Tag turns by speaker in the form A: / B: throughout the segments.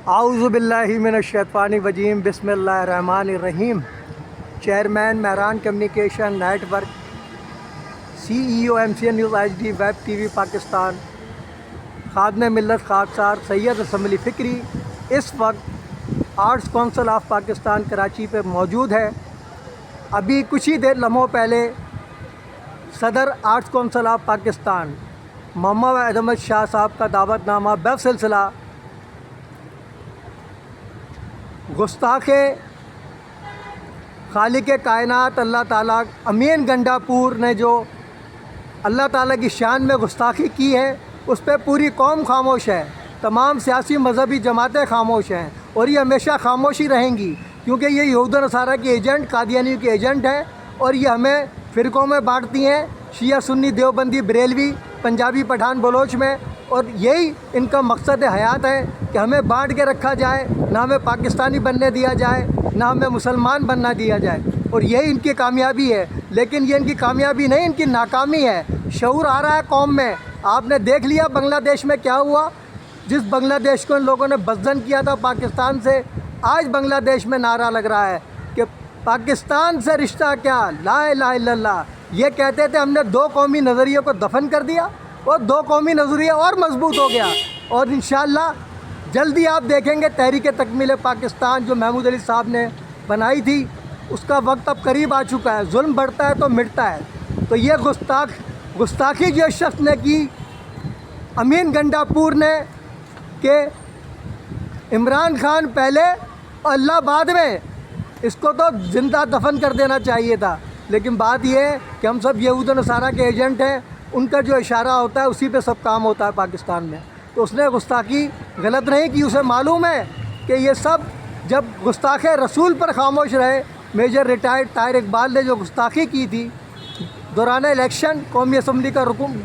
A: اعوذ باللہ من الشیطان الرجیم بسم اللہ الرحمن الرحیم۔ Chairman Mehran communication network, CEO MCN news HD web TV Pakistan, خادم ملت خاکسار سید اسمبلی فکری اس وقت arts council of Pakistan Karachi پہ موجود ہے۔ ابھی کچھ ہی دیر لمحوں پہلے صدر آرٹس کونسل آف پاکستان محمد احمد شاہ صاحب کا دعوت نامہ بسلسلہ گستاخ خالق کائنات اللہ تعالیٰ امین گنڈا پور نے جو اللہ تعالیٰ کی شان میں گستاخی کی ہے، اس پہ پوری قوم خاموش ہے، تمام سیاسی مذہبی جماعتیں خاموش ہیں اور یہ ہمیشہ خاموشی رہیں گی، کیونکہ یہ یہود و نصارہ کے ایجنٹ، قادیانیوں کے ایجنٹ ہیں اور یہ ہمیں فرقوں میں بانٹتی ہیں، شیعہ سنی دیوبندی بریلوی پنجابی پٹھان بلوچ میں، اور یہی ان کا مقصد حیات ہے کہ ہمیں بانٹ کے رکھا جائے، نہ ہمیں پاکستانی بننے دیا جائے، نہ ہمیں مسلمان بننا دیا جائے، اور یہی ان کی کامیابی ہے۔ لیکن یہ ان کی کامیابی نہیں، ان کی ناکامی ہے۔ شعور آ رہا ہے قوم میں۔ آپ نے دیکھ لیا بنگلہ دیش میں کیا ہوا، جس بنگلہ دیش کو ان لوگوں نے بدزن کیا تھا پاکستان سے، آج بنگلہ دیش میں نعرہ لگ رہا ہے کہ پاکستان سے رشتہ کیا، لا الہ الا اللہ۔ یہ کہتے تھے ہم نے دو قومی نظریے کو دفن کر دیا، اور دو قومی نظریہ اور مضبوط ہو گیا، اور انشاءاللہ جلدی آپ دیکھیں گے تحریک تکمیل پاکستان جو محمود علی صاحب نے بنائی تھی، اس کا وقت اب قریب آ چکا ہے۔ ظلم بڑھتا ہے تو مٹتا ہے۔ تو یہ گستاخی جو شخص نے کی، امین گنڈا پور نے، کہ عمران خان پہلے اور اللہ بعد میں، اس کو تو زندہ دفن کر دینا چاہیے تھا۔ لیکن بات یہ ہے کہ ہم سب یہود و نصارہ کے ایجنٹ ہیں، ان کا جو اشارہ ہوتا ہے اسی پہ سب کام ہوتا ہے پاکستان میں۔ تو اس نے گستاخی غلط نہیں کی، اسے معلوم ہے کہ یہ سب جب گستاخ رسول پر خاموش رہے۔ میجر ریٹائرڈ طاہر اقبال نے جو گستاخی کی تھی دوران الیکشن، قومی اسمبلی کا رکن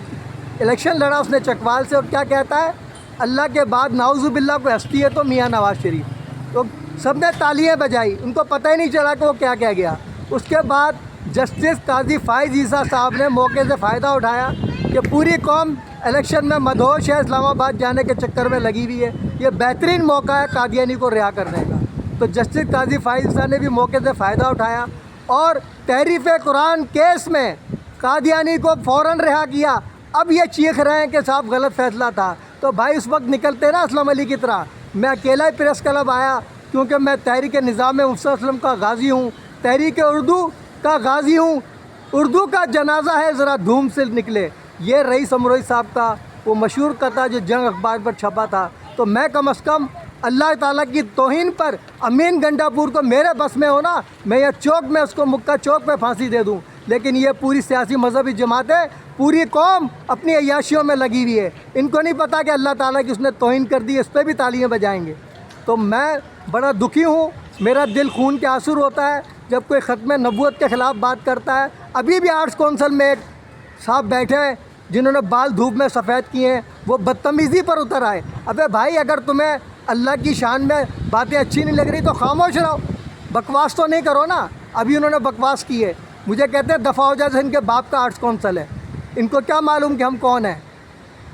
A: الیکشن لڑا اس نے چکوال سے، اور کیا کہتا ہے، اللہ کے بعد نعوذ باللہ کوئی ہستی ہے تو میاں نواز شریف۔ تو سب نے تالیاں بجائی، ان کو پتہ ہی نہیں چلا کہ وہ کیا کہہ گیا۔ اس کے بعد جسٹس قاضی فائز عیسیٰ صاحب نے موقع سے فائدہ اٹھایا کہ پوری قوم الیکشن میں مدہوش ہے، اسلام آباد جانے کے چکر میں لگی ہوئی ہے، یہ بہترین موقع ہے قادیانی کو رہا کرنے کا۔ تو جسٹس قاضی فائز عیسیٰ نے بھی موقع سے فائدہ اٹھایا اور تحریف قرآن کیس میں قادیانی کو فوراً رہا کیا۔ اب یہ چیخ رہے ہیں کہ صاحب غلط فیصلہ تھا، تو بھائی اس وقت نکلتے نا اسلم علی کی طرح۔ میں اکیلا ہی پریس کلب آیا، کیونکہ میں تحریک نظام مفتی اسلم کا غازی ہوں، تحریک اردو کا غازی ہوں۔ اردو کا جنازہ ہے، ذرا دھوم سے نکلے۔ یہ رئیس امروئی صاحب کا وہ مشہور قطعہ جو جنگ اخبار پر چھپا تھا۔ تو میں کم از کم اللہ تعالیٰ کی توہین پر امین گنڈا پور کو میرے بس میں ہونا، میں یہ چوک میں اس کو مکہ چوک پہ پھانسی دے دوں، لیکن یہ پوری سیاسی مذہبی جماعتیں، پوری قوم اپنی عیاشیوں میں لگی ہوئی ہے۔ ان کو نہیں پتہ کہ اللہ تعالیٰ کی اس نے توہین کر دی، اس پہ بھی تالیاں بجائیں گے۔ تو میں بڑا دکھی ہوں، میرا دل خون کے آنسو ہوتا ہے جب کوئی ختم نبوت کے خلاف بات کرتا ہے۔ ابھی بھی آرٹس کونسل میں ایک صاحب بیٹھے ہیں جنہوں نے بال دھوپ میں سفید کیے ہیں، وہ بدتمیزی پر اتر آئے۔ ابے بھائی، اگر تمہیں اللہ کی شان میں باتیں اچھی نہیں لگ رہی تو خاموش رہو، بکواس تو نہیں کرو نا۔ ابھی انہوں نے بکواس کی ہے، مجھے کہتے ہیں دفعہ ہو جائے سے ان کے باپ کا آرٹس کونسل ہے۔ ان کو کیا معلوم کہ ہم کون ہیں؟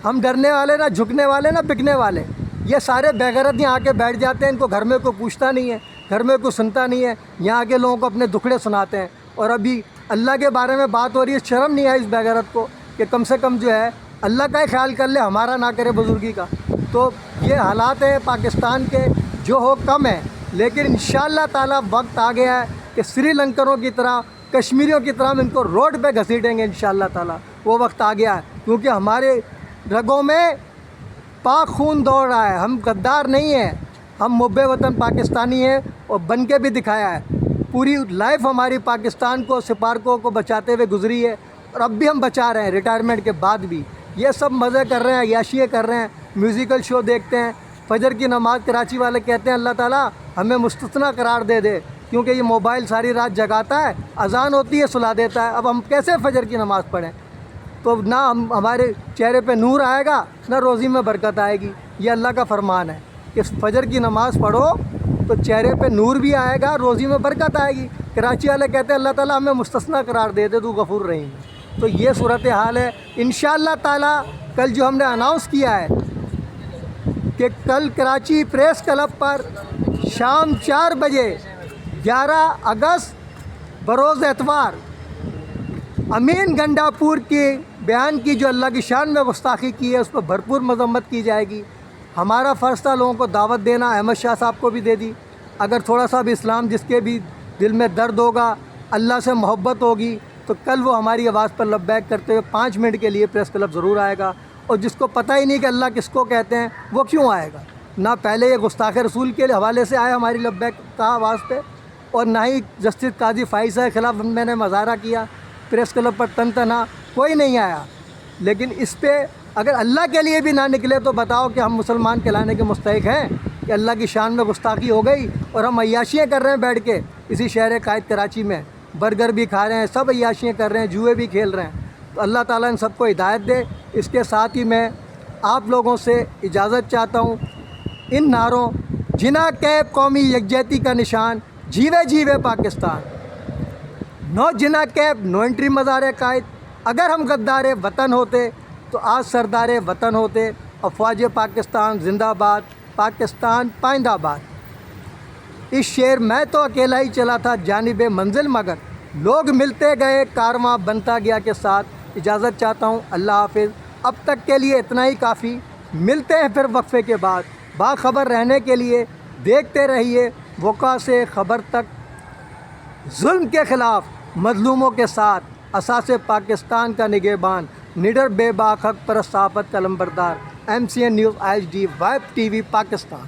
A: ہم ڈرنے والے نہ جھکنے والے نہ بکنے والے۔ یہ سارے بے غیرت یہاں آ کے بیٹھ جاتے ہیں، ان کو گھر میں کوئی پوچھتا نہیں ہے، گھر میں کوئی سنتا نہیں ہے، یہاں کے لوگوں کو اپنے دکھڑے سناتے ہیں۔ اور ابھی اللہ کے بارے میں بات ہو رہی ہے، شرم نہیں ہے اس بے غیرت کو کہ کم سے کم جو ہے اللہ کا ہی خیال کر لے، ہمارا نہ کرے بزرگی کا۔ تو یہ حالات ہیں پاکستان کے، جو ہو کم ہے، لیکن انشاءاللہ تعالیٰ وقت آ گیا ہے کہ سری لنکروں کی طرح، کشمیریوں کی طرح ہم ان کو روڈ پہ گھسیٹیں گے انشاءاللہ تعالیٰ۔ وہ وقت آ گیا ہے، کیونکہ ہمارے رگوں میں پاک خون دوڑ رہا ہے۔ ہم غدار نہیں ہیں، ہم محب وطن پاکستانی ہیں، اور بن کے بھی دکھایا ہے۔ پوری لائف ہماری پاکستان کو، سپارکوں کو بچاتے ہوئے گزری ہے، اور اب بھی ہم بچا رہے ہیں ریٹائرمنٹ کے بعد بھی۔ یہ سب مزے کر رہے ہیں، عیاشیاں کر رہے ہیں، میوزیکل شو دیکھتے ہیں، فجر کی نماز کراچی والے کہتے ہیں اللہ تعالیٰ ہمیں مستثنا قرار دے دے، کیونکہ یہ موبائل ساری رات جگاتا ہے، اذان ہوتی ہے سلا دیتا ہے۔ اب ہم کیسے فجر کی نماز پڑھیں؟ تو نہ ہمارے چہرے پہ نور آئے گا، نہ روزی میں برکت آئے گی۔ یہ اللہ کا فرمان ہے کہ فجر کی نماز پڑھو تو چہرے پہ نور بھی آئے گا، روزی میں برکت آئے گی۔ کراچی والے کہتے ہیں اللہ تعالیٰ ہمیں مستثنا قرار دے دے، تو غفور رحیم ہے۔ تو یہ صورتحال ہے۔ انشاءاللہ تعالیٰ کل جو ہم نے اناؤنس کیا ہے کہ کہ کل کراچی پریس کلب پر شام 4 بجے 11 اگست بروز اتوار امین گنڈاپور کے بیان کی جو اللہ کی شان میں گستاخی کی ہے اس پر بھرپور مذمت کی جائے گی۔ ہمارا فرض تھا لوگوں کو دعوت دینا، احمد شاہ صاحب کو بھی دے دی۔ اگر تھوڑا سا بھی اسلام جس کے بھی دل میں درد ہوگا، اللہ سے محبت ہوگی، تو کل وہ ہماری آواز پر لبیک کرتے ہوئے 5 منٹ کے لیے پریس کلب ضرور آئے گا۔ اور جس کو پتہ ہی نہیں کہ اللہ کس کو کہتے ہیں وہ کیوں آئے گا؟ نہ پہلے یہ گستاخ رسول کے حوالے سے آئے ہماری لبیک کا آواز پہ، اور نہ ہی جسٹس قاضی فائز کے خلاف میں نے مظاہرہ کیا پریس کلب پر تنہا، کوئی نہیں آیا۔ لیکن اس پہ اگر اللہ کے لیے بھی نہ نکلے تو بتاؤ کہ ہم مسلمان کہلانے کے مستحق ہیں کہ اللہ کی شان میں گستاخی ہو گئی اور ہم عیاشیاں کر رہے ہیں بیٹھ کے اسی شہر قائد کراچی میں، برگر بھی کھا رہے ہیں، سب عیاشیاں کر رہے ہیں، جوئے بھی کھیل رہے ہیں۔ تو اللہ تعالیٰ ان سب کو ہدایت دے۔ اس کے ساتھ ہی میں آپ لوگوں سے اجازت چاہتا ہوں۔ ان نعروں جنا کیب قومی یکجہتی کا نشان، جیوے جیوے پاکستان، نو جنا کیب نو انٹری مزار قائد، اگر ہم غدار وطن ہوتے تو آج سردار وطن ہوتے، افواج پاکستان زندہ باد، پاکستان پائندہ آباد۔ اس شعر میں تو اکیلا ہی چلا تھا جانب منزل، مگر لوگ ملتے گئے کارواں بنتا گیا کے ساتھ۔ اجازت چاہتا ہوں، اللہ حافظ۔ اب تک کے لیے اتنا ہی کافی، ملتے ہیں پھر وقفے کے بعد۔ باخبر رہنے کے لیے دیکھتے رہیے وقوع سے خبر تک، ظلم کے خلاف مظلوموں کے ساتھ، اساس پاکستان کا نگہبان، نڈر بے باک حق پرست صحافت کا لمبردار، MCN news IHD vibe TV Pakistan.